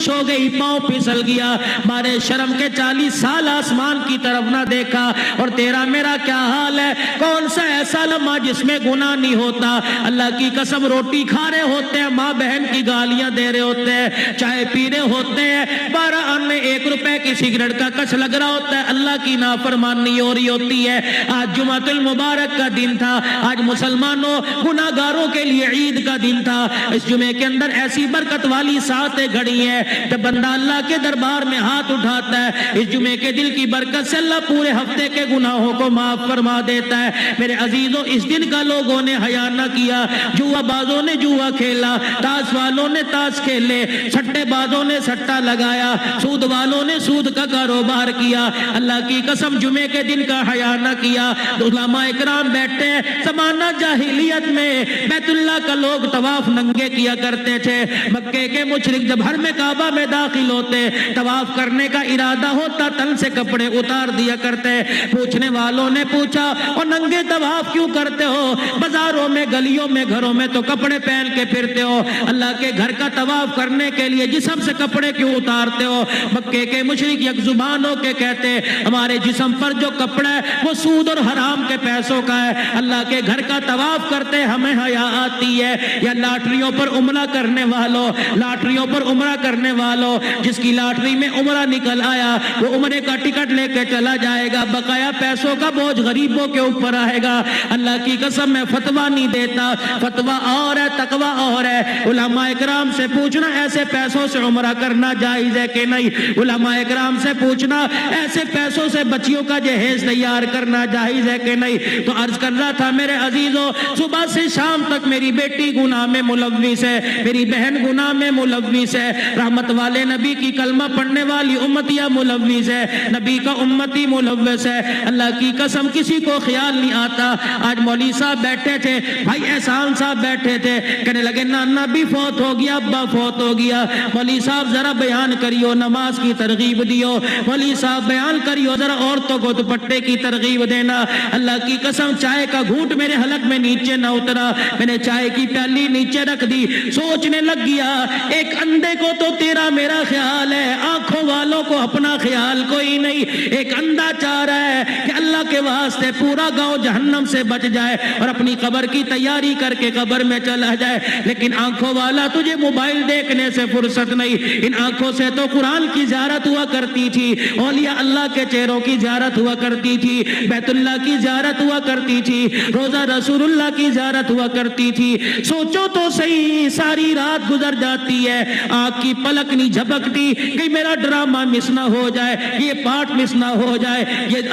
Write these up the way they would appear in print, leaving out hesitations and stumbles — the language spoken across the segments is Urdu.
ہو گئی، پاؤں پھسل گیا، مارے شرم کے 40 سال آسمان کی طرف نہ دیکھا۔ اور تیرا میرا کیا حال ہے؟ کون سا ایسا لمحہ جس میں گناہ نہیں ہوتا؟ اللہ کی قسم روٹی کھا رہے ہوتے ہیں، ماں بہن کی گالیاں دے رہے ہوتے ہیں، چائے پی رہے ہوتے ہیں، 12 آنے میں 1 روپے کی سگریٹ کا کچھ لگ رہا ہوتا ہے، اللہ کی نافرمانی ہو رہی ہوتی ہے۔ آج جمعۃ المبارک کا دن تھا، آج مسلمانوں گناہگاروں کے لیے عید کا دن تھا۔ اس جمعے کے اندر ایسی برکت والی ساعتیں گھڑی ہیں، جب بندہ اللہ کے دربار میں ہاتھ اٹھاتا ہے، اس جمعے کے دل کی برکت سے اللہ پورے ہفتے کے گناہوں کو معاف فرما دیتا ہے۔ میرے عزیزوں، اس دن کا لوگوں نے حیا نہ کیا، جوا بازوں نے جوا کھیلا، تاش والوں نے تاش کھیلے، سٹے بازوں نے سٹا لگایا، سود والوں نے سود کا کاروبار کیا، اللہ کی قسم جمعے کے دن کا حیا نہ کیا۔ علماء اکرام بیٹھے ہیں، زمانہ جاہلیت میں بیت اللہ کا لوگ طواف ننگے کیا کرتے تھے، مکے کے مشرک جب حرم کعبہ میں داخل ہوتے، طواف کرنے کا ارادہ ہوتا، تن سے کپڑے اتار دیا کرتے۔ پوچھنے والوں نے پوچھا، اور ننگے طواف کیوں کرتے ہو؟ بازاروں میں، گلیوں میں، گھروں میں تو کپڑے پہن کے پھرتے ہو، اللہ کے گھر کا طواف کرنے کے لیے جسم سے کپڑے کیوں اتارتے ہو؟ مکے کے مشرک یک زبان ہو کے کہتے، ہمارے جسم پر جو کپڑا ہے وہ سود اور حرام کے پیسوں کا ہے، اللہ کے گھر کا طواف کرتے ہمیں حیا آتی ہے۔ یا لاٹریوں پر عمرہ کرنے والوں، لاٹریوں پر عمرہ کرنے والوں، جس کی لاٹری میں عمرہ نکل آیا وہ عمرے کا ٹکٹ لے کے چلا جائے گا، بقایا پیسوں کا بوجھ غریبوں کے اوپر آئے گا۔ اللہ کی قسم میں فتویٰ نہیں دیتا، فتویٰ اور ہے، تقویٰ اور ہے۔ علماء اکرام سے پوچھنا ایسے پیسوں سے عمرہ کرنا جائز ہے کہ نہیں؟ علماء اکرام سے پوچھنا ایسے پیسوں سے بچیوں کا جہیز تیار کرنا جائز ہے کہ نہیں؟ تو عرض کر رہا تھا میرے عزیزوں، صبح سے شام تک میری بیٹی گناہ میں ملوث ہے، میری بہن گناہ میں ملوث ہے، رحمت والے نبی کی کلمہ پڑھنے والی امتیاں ملوث ہے، نبی کا امتی ملوث ہے۔ اللہ کی قسم کسی کو خیال نہیں آتا۔ آج مولوی صاحب بیٹھے تھے، بھائی احسان صاحب بیٹھے تھے، کہنے لگے نانا بھی فوت ہو گیا، ابا فوت ہو گیا، مولوی صاحب ذرا بیان کریو، نماز کی ترغیب دیو، مولوی صاحب بیان کریو، ذرا عورتوں کو دوپٹے کی ترغیب دینا۔ اللہ کی قسم چائے کا گھونٹ میرے حلق میں نیچے نہ اترا، میں نے چائے کی پیالی نیچے رکھ دی، سوچنے لگ گیا ایک اندھے کو تو تیرا میرا خیال ہے، آنکھوں والوں کو اپنا خیال کوئی نہیں۔ ایک اندھا چاہ رہا ہے کہ اللہ کے واسطے پورا گاؤں جہنم سے بچ جائے اور اپنی قبر کی تیاری کر کے قبر میں چلا جائے، لیکن آنکھوں والا تجھے موبائل دیکھنے سے فرصت نہیں۔ ان آنکھوں سے تو قرآن کی زیارت ہوا کرتی تھی، اولیاء اللہ کے چہروں کی زیارت ہوا کرتی تھی، بیت اللہ کی زیارت ہوا کرتی تھی، روزہ رسول اللہ کی زیارت ہوا کرتی تھی۔ سوچو تو صحیح، ساری رات گزر جاتی ہے، آنکھ کی پلک نہیں جھپکتی کہ میرا ڈرامہ مس نہ ہو جائے، یہ پارٹ مس نہ ہو جائے،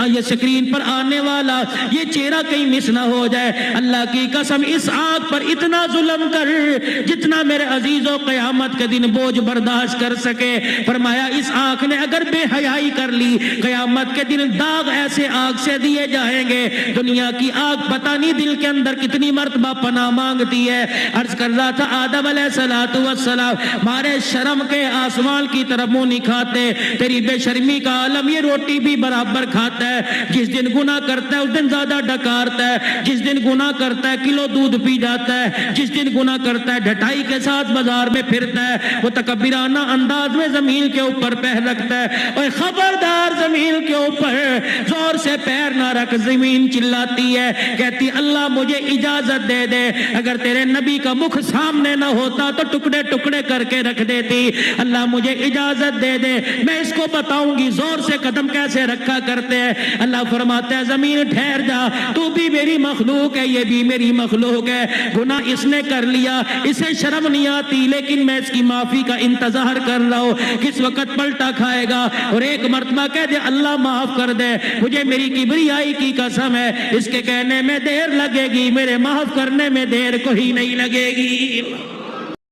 یہ سکرین پر آنے والا یہ چہرہ کہیں مس نہ ہو جائے۔ اللہ کی قسم اس آنکھ پر اتنا ظلم کر جتنا میرے عزیزوں قیامت کے دن بوجھ برداشت کر سکے۔ فرمایا اس آنکھ نے اگر بے حیائی کر لی، قیامت کے دن داغ ایسے آنکھ سے دیے جائیں گے، دنیا کی آنکھ پتہ نہیں دل کے اندر کتنی مرتبہ پناہ مانگتی ہے۔ عرض کر رہا تھا آدم علیہ السلام مارے شرم کے آسمان کی طرف منہ نہیں کھاتے، تیری بے شرمی کا عالم یہ روٹی بھی برابر کھاتا ہے، جس دن گناہ کرتا ہے اس دن زیادہ ڈکارتا ہے، جس دن گناہ کرتا ہے کلو دودھ پی جاتا ہے، جس دن گناہ کرتا ہے ڈھٹائی کے ساتھ بازار میں پھرتا ہے، وہ تکبرانہ انداز میں زمین کے اوپر پیر رکھتا ہے، اور خبردار زمین کے اوپر زور سے پیر نہ رکھ۔ زمین چلاتی ہے، کہتی اللہ مجھے اجازت دے دے، اگر تیرے نبی کا مکھ سامنے نہ ہوتا تو ٹکڑے ٹکڑے کر کے رکھ دیتی، اللہ مجھے اجازت دے دے، میں اس کو بتاؤں گی زور سے قدم کیسے رکھا کرتے ہیں۔ اللہ فرماتا ہے زمین ٹھہر جا، تو بھی میری مخلوق ہے، یہ بھی میری مخلوق ہے، گناہ اس نے کر لیا، اسے شرم نہیں آتی، لیکن میں اس کی معافی کا انتظار کر رہا ہوں کس وقت پلٹا کھائے گا اور ایک مرتبہ کہہ دے اللہ معاف کر دے، مجھے میری کبریائی کی قسم ہے اس کے کہنے میں دیر لگے گی، میرے معاف کرنے میں دیر کوئی نہیں لگے گی۔